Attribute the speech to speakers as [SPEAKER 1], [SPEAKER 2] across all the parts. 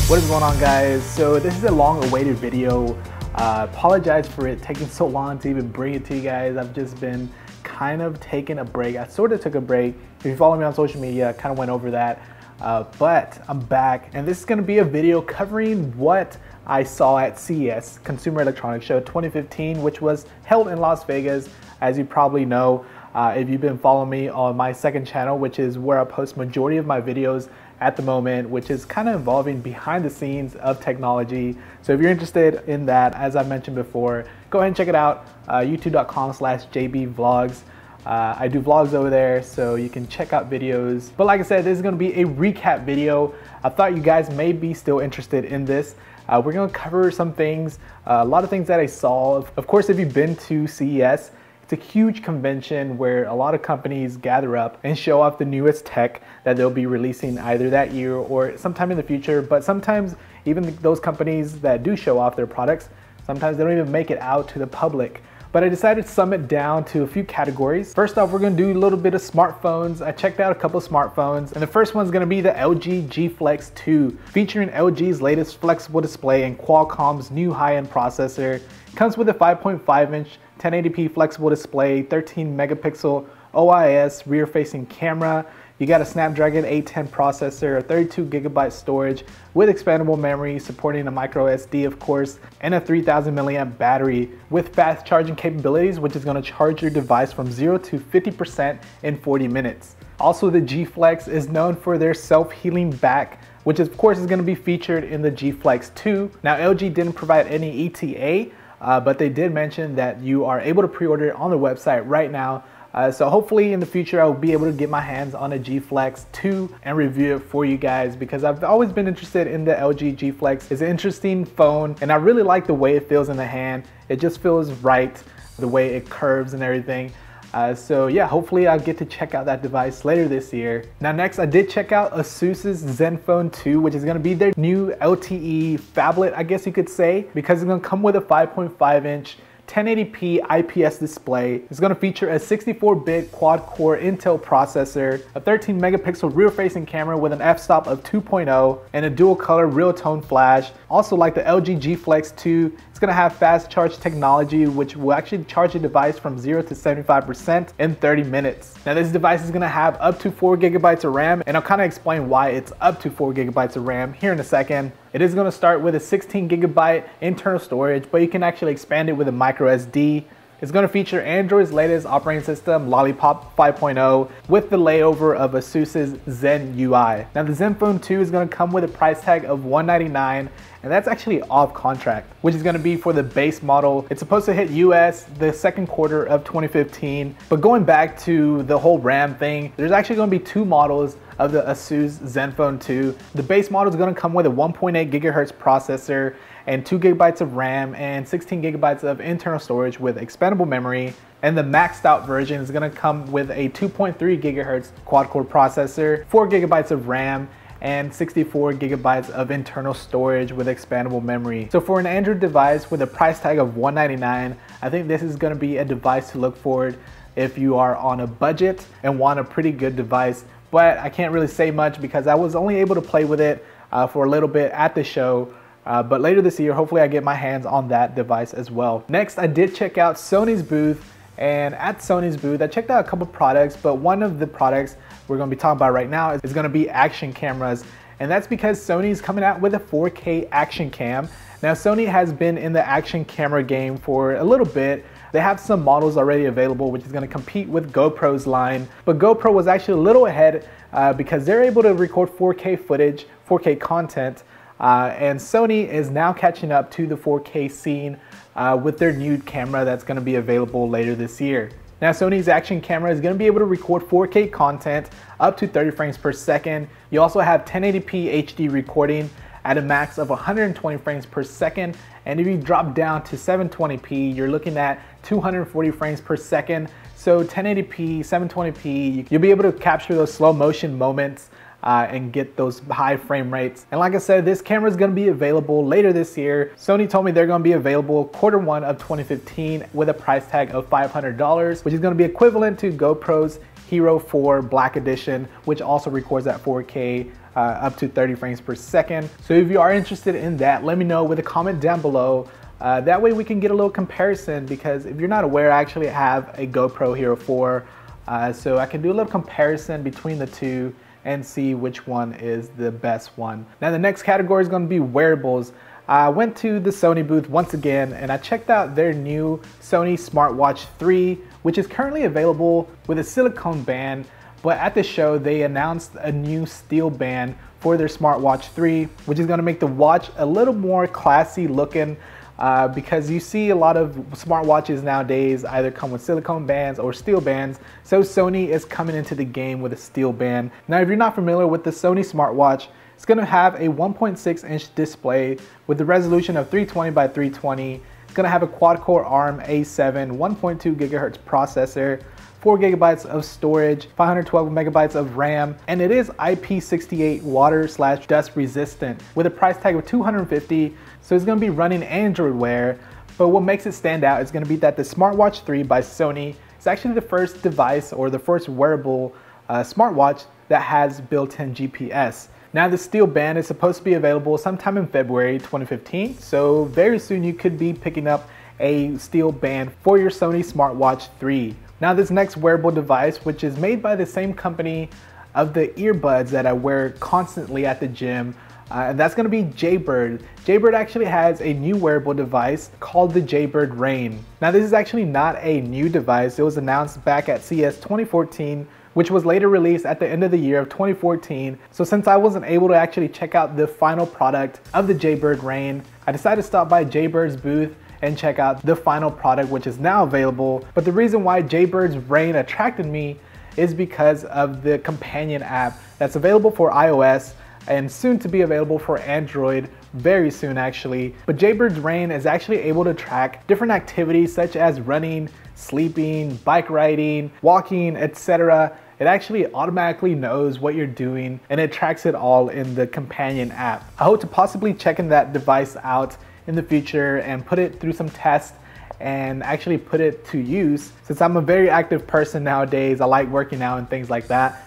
[SPEAKER 1] What is going on, guys? So this is a long-awaited video. Apologize for it taking so long to even bring it to you guys. I've just been kind of taking a break. I sort of took a break. If you follow me on social media, I kind of went over that. But I'm back, and this is going to be a video covering what I saw at CES, Consumer Electronics Show 2015, which was held in Las Vegas, as you probably know. If you've been following me on my second channel, which is where I post majority of my videos at the moment, which is kind of involving behind the scenes of technology. So if you're interested in that, as I mentioned before, go ahead and check it out, youtube.com/jbvlogs. I do vlogs over there, so you can check out videos. But like I said, this is gonna be a recap video. I thought you guys may be still interested in this. We're gonna cover some things, a lot of things that I saw. Of course, if you've been to CES, it's a huge convention where a lot of companies gather up and show off the newest tech that they'll be releasing either that year or sometime in the future. But sometimes even those companies that do show off their products, sometimes they don't even make it out to the public. But I decided to sum it down to a few categories. First off, we're gonna do a little bit of smartphones. I checked out a couple of smartphones, and the first one's gonna be the LG G Flex 2, featuring LG's latest flexible display and Qualcomm's new high-end processor. It comes with a 5.5-inch 1080p flexible display, 13 megapixel OIS rear-facing camera. You got a Snapdragon 810 processor, a 32 gigabyte storage with expandable memory, supporting a micro SD, of course, and a 3000 milliamp battery with fast charging capabilities, which is going to charge your device from 0 to 50% in 40 minutes. Also, the G Flex is known for their self-healing back, which of course is going to be featured in the G Flex 2. Now, LG didn't provide any ETA, but they did mention that you are able to pre-order it on their website right now. So hopefully in the future I'll be able to get my hands on a G Flex 2 and review it for you guys, because I've always been interested in the LG G Flex. It's an interesting phone, and I really like the way it feels in the hand. It just feels right, the way it curves and everything. So yeah, hopefully I'll get to check out that device later this year. Now next, I did check out Asus's Zenfone 2, which is gonna be their new LTE phablet, I guess you could say, because it's gonna come with a 5.5-inch 1080p IPS display. It's going to feature a 64-bit quad-core Intel processor, a 13 megapixel rear-facing camera with an f-stop of 2.0, and a dual-color real-tone flash. Also, like the LG G Flex 2, it's going to have fast charge technology, which will actually charge your device from 0 to 75% in 30 minutes. Now, this device is going to have up to 4 gigabytes of RAM, and I'll kind of explain why it's up to 4 gigabytes of RAM here in a second. It is going to start with a 16 gigabyte internal storage, but you can actually expand it with a micro SD. It's going to feature Android's latest operating system, Lollipop 5.0, with the layover of Asus's Zen UI. Now, the Zenfone 2 is going to come with a price tag of $199, and that's actually off contract, which is going to be for the base model. It's supposed to hit US the second quarter of 2015. But going back to the whole RAM thing, there's actually going to be two models of the Asus Zenfone 2. The base model is going to come with a 1.8 gigahertz processor and 2 gigabytes of RAM and 16 gigabytes of internal storage with expandable memory. And the maxed out version is going to come with a 2.3 gigahertz quad-core processor, 4 gigabytes of RAM, and 64 gigabytes of internal storage with expandable memory. So for an Android device with a price tag of $199, I think this is going to be a device to look forward if you are on a budget and want a pretty good device. But I can't really say much because I was only able to play with it for a little bit at the show. But later this year, hopefully I get my hands on that device as well. Next, I did check out Sony's booth, and at Sony's booth, I checked out a couple products, but one of the products we're gonna be talking about right now is gonna be action cameras. And that's because Sony's coming out with a 4K action cam. Now, Sony has been in the action camera game for a little bit. They have some models already available, which is going to compete with GoPro's line. But GoPro was actually a little ahead because they're able to record 4K footage, 4K content. And Sony is now catching up to the 4K scene with their new camera that's going to be available later this year. Now, Sony's action camera is going to be able to record 4K content up to 30 frames per second. You also have 1080p HD recording at a max of 120 frames per second. And if you drop down to 720p, you're looking at 240 frames per second. So 1080p, 720p, you'll be able to capture those slow motion moments and get those high frame rates. And like I said, this camera is going to be available later this year. Sony told me they're going to be available Q1 of 2015 with a price tag of $500, which is going to be equivalent to GoPro's Hero 4 Black Edition, which also records at 4K up to 30 frames per second. So if you are interested in that, let me know with a comment down below. That way we can get a little comparison, because if you're not aware, I actually have a GoPro Hero 4, so I can do a little comparison between the two and see which one is the best one. Now the next category is going to be wearables. I went to the Sony booth once again and I checked out their new Sony Smartwatch 3, which is currently available with a silicone band, but at the show they announced a new steel band for their Smartwatch 3, which is going to make the watch a little more classy looking, because you see a lot of smartwatches nowadays either come with silicone bands or steel bands. So Sony is coming into the game with a steel band. Now if you're not familiar with the Sony smartwatch, it's going to have a 1.6-inch display with the resolution of 320 by 320. It's going to have a quad-core ARM A7 1.2 gigahertz processor, 4 gigabytes of storage, 512 megabytes of RAM, and it is IP68 water/dust resistant with a price tag of $250. So it's going to be running Android Wear. But what makes it stand out is going to be that the Smartwatch 3 by Sony is actually the first device or the first wearable smartwatch that has built-in GPS. Now the steel band is supposed to be available sometime in February 2015, so very soon you could be picking up a steel band for your Sony Smartwatch 3. Now this next wearable device, which is made by the same company of the earbuds that I wear constantly at the gym, and that's going to be Jabra. Jabra actually has a new wearable device called the Jabra Rain. Now this is actually not a new device. It was announced back at CES 2014, which was later released at the end of the year of 2014. So since I wasn't able to actually check out the final product of the Jabra Rain, I decided to stop by Jabra's booth and check out the final product, which is now available. But the reason why Jabra's Rain attracted me is because of the companion app that's available for iOS and soon to be available for Android very soon actually. But Jabra's Rain is actually able to track different activities such as running, sleeping, bike riding, walking, etc. It actually automatically knows what you're doing and it tracks it all in the companion app. I hope to possibly check in that device out in the future and put it through some tests and actually put it to use, since I'm a very active person nowadays. I like working out and things like that.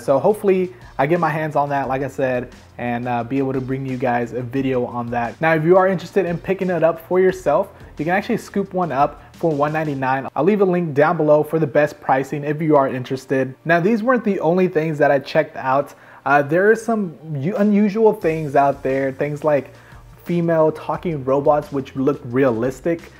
[SPEAKER 1] So hopefully I get my hands on that, like I said, and be able to bring you guys a video on that. Now, if you are interested in picking it up for yourself, you can actually scoop one up for $199. I'll leave a link down below for the best pricing if you are interested. Now, these weren't the only things that I checked out. There are some unusual things out there, things like female talking robots, which look realistic,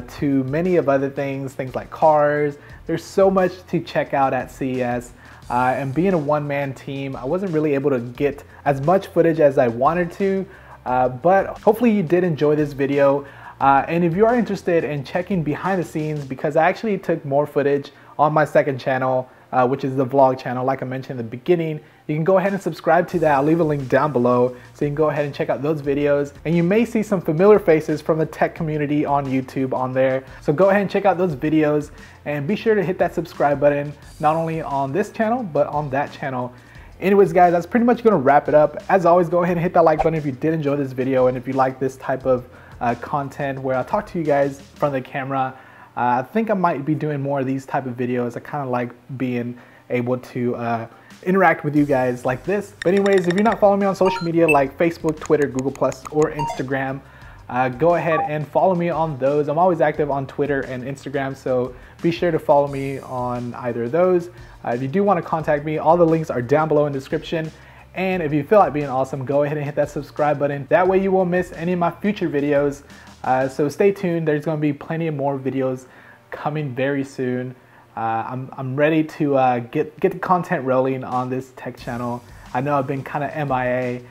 [SPEAKER 1] to many of other things like cars. There's so much to check out at CES. And being a one-man team, I wasn't really able to get as much footage as I wanted to, but hopefully you did enjoy this video. And if you are interested in checking behind the scenes, because I actually took more footage on my second channel, which is the vlog channel, like I mentioned in the beginning, you can go ahead and subscribe to that. I'll leave a link down below so you can go ahead and check out those videos. And you may see some familiar faces from the tech community on YouTube on there. So go ahead and check out those videos and be sure to hit that subscribe button, not only on this channel, but on that channel. Anyways, guys, that's pretty much gonna wrap it up. As always, go ahead and hit that like button if you did enjoy this video and if you like this type of content where I talk to you guys from the camera. I think I might be doing more of these type of videos. I kind of like being able to interact with you guys like this. But anyways, if you're not following me on social media like Facebook, Twitter, Google+, or Instagram, go ahead and follow me on those. I'm always active on Twitter and Instagram, so be sure to follow me on either of those. If you do want to contact me, all the links are down below in the description. And if you feel like being awesome, go ahead and hit that subscribe button. That way you won't miss any of my future videos. So stay tuned. There's going to be plenty of more videos coming very soon. I'm ready to get the content rolling on this tech channel. I know I've been kind of MIA,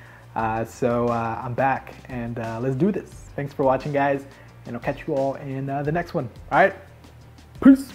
[SPEAKER 1] so I'm back and let's do this. Thanks for watching, guys, and I'll catch you all in the next one. All right, peace.